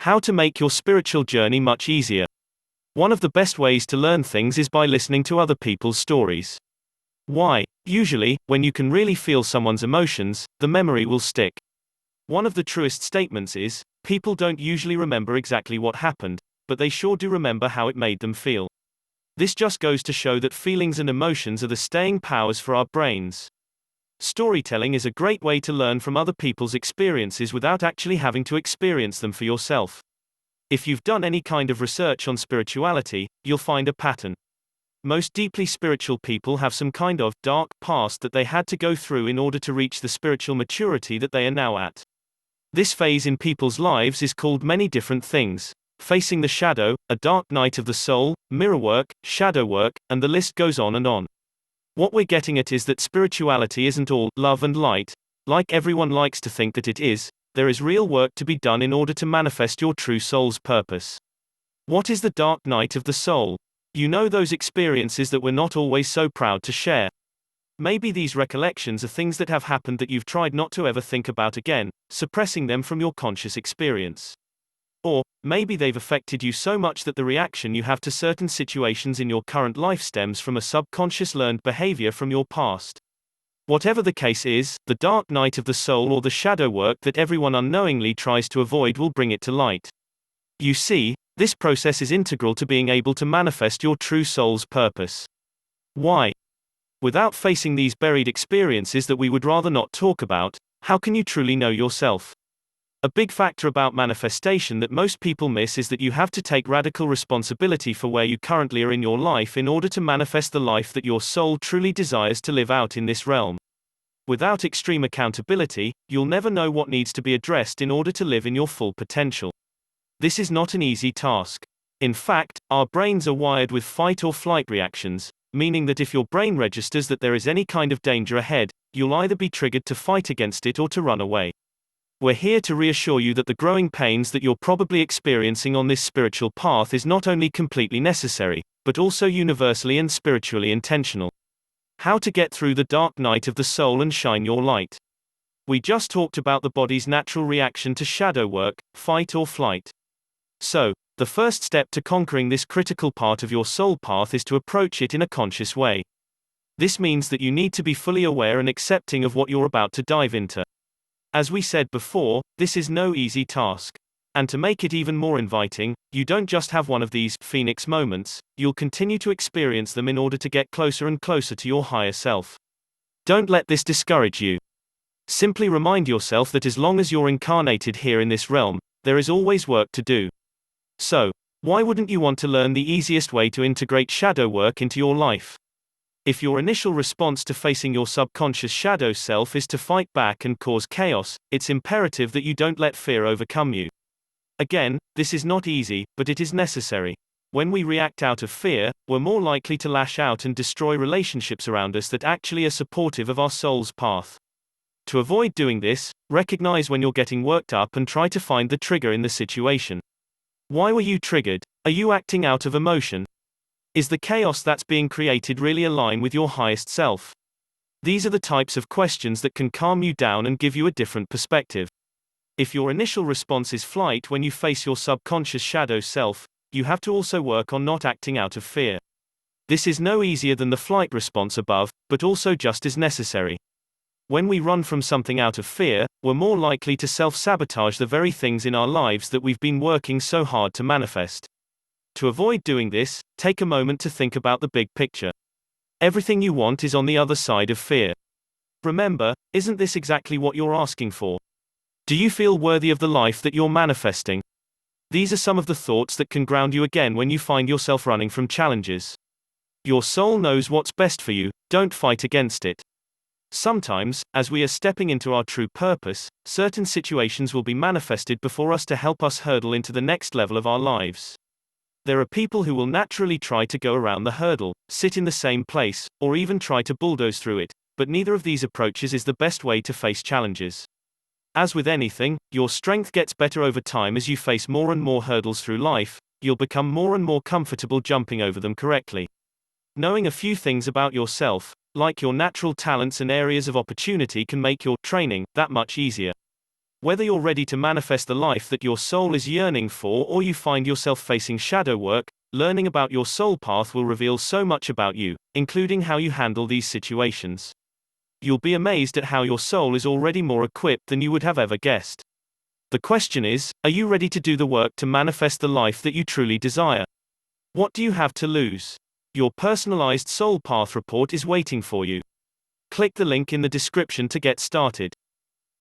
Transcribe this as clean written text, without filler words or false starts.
How to make your spiritual journey much easier. One of the best ways to learn things is by listening to other people's stories. Why? Usually, when you can really feel someone's emotions, the memory will stick. One of the truest statements is, people don't usually remember exactly what happened, but they sure do remember how it made them feel. This just goes to show that feelings and emotions are the staying powers for our brains. Storytelling is a great way to learn from other people's experiences without actually having to experience them for yourself. If you've done any kind of research on spirituality, you'll find a pattern. Most deeply spiritual people have some kind of dark past that they had to go through in order to reach the spiritual maturity that they are now at. This phase in people's lives is called many different things: facing the shadow, a dark night of the soul, mirror work, shadow work, and the list goes on and on. What we're getting at is that spirituality isn't all love and light, like everyone likes to think that it is. There is real work to be done in order to manifest your true soul's purpose. What is the dark night of the soul? You know, those experiences that we're not always so proud to share. Maybe these recollections are things that have happened that you've tried not to ever think about again, suppressing them from your conscious experience. Or, maybe they've affected you so much that the reaction you have to certain situations in your current life stems from a subconscious learned behavior from your past. Whatever the case is, the dark night of the soul or the shadow work that everyone unknowingly tries to avoid will bring it to light. You see, this process is integral to being able to manifest your true soul's purpose. Why? Without facing these buried experiences that we would rather not talk about, how can you truly know yourself? A big factor about manifestation that most people miss is that you have to take radical responsibility for where you currently are in your life in order to manifest the life that your soul truly desires to live out in this realm. Without extreme accountability, you'll never know what needs to be addressed in order to live in your full potential. This is not an easy task. In fact, our brains are wired with fight or flight reactions, meaning that if your brain registers that there is any kind of danger ahead, you'll either be triggered to fight against it or to run away. We're here to reassure you that the growing pains that you're probably experiencing on this spiritual path is not only completely necessary, but also universally and spiritually intentional. How to get through the dark night of the soul and shine your light. We just talked about the body's natural reaction to shadow work, fight or flight. So, the first step to conquering this critical part of your soul path is to approach it in a conscious way. This means that you need to be fully aware and accepting of what you're about to dive into. As we said before, this is no easy task. And to make it even more inviting, you don't just have one of these phoenix moments, you'll continue to experience them in order to get closer and closer to your higher self. Don't let this discourage you. Simply remind yourself that as long as you're incarnated here in this realm, there is always work to do. So, why wouldn't you want to learn the easiest way to integrate shadow work into your life? If your initial response to facing your subconscious shadow self is to fight back and cause chaos, it's imperative that you don't let fear overcome you. Again, this is not easy, but it is necessary. When we react out of fear, we're more likely to lash out and destroy relationships around us that actually are supportive of our soul's path. To avoid doing this, recognize when you're getting worked up and try to find the trigger in the situation. Why were you triggered? Are you acting out of emotion? Is the chaos that's being created really align with your highest self? These are the types of questions that can calm you down and give you a different perspective. If your initial response is flight when you face your subconscious shadow self, you have to also work on not acting out of fear. This is no easier than the flight response above, but also just as necessary. When we run from something out of fear, we're more likely to self-sabotage the very things in our lives that we've been working so hard to manifest. To avoid doing this, take a moment to think about the big picture. Everything you want is on the other side of fear. Remember, isn't this exactly what you're asking for? Do you feel worthy of the life that you're manifesting? These are some of the thoughts that can ground you again when you find yourself running from challenges. Your soul knows what's best for you, don't fight against it. Sometimes, as we are stepping into our true purpose, certain situations will be manifested before us to help us hurdle into the next level of our lives. There are people who will naturally try to go around the hurdle, sit in the same place, or even try to bulldoze through it, but neither of these approaches is the best way to face challenges. As with anything, your strength gets better over time as you face more and more hurdles through life, you'll become more and more comfortable jumping over them correctly. Knowing a few things about yourself, like your natural talents and areas of opportunity, can make your training that much easier. Whether you're ready to manifest the life that your soul is yearning for, or you find yourself facing shadow work, learning about your soul path will reveal so much about you, including how you handle these situations. You'll be amazed at how your soul is already more equipped than you would have ever guessed. The question is, are you ready to do the work to manifest the life that you truly desire? What do you have to lose? Your personalized soul path report is waiting for you. Click the link in the description to get started.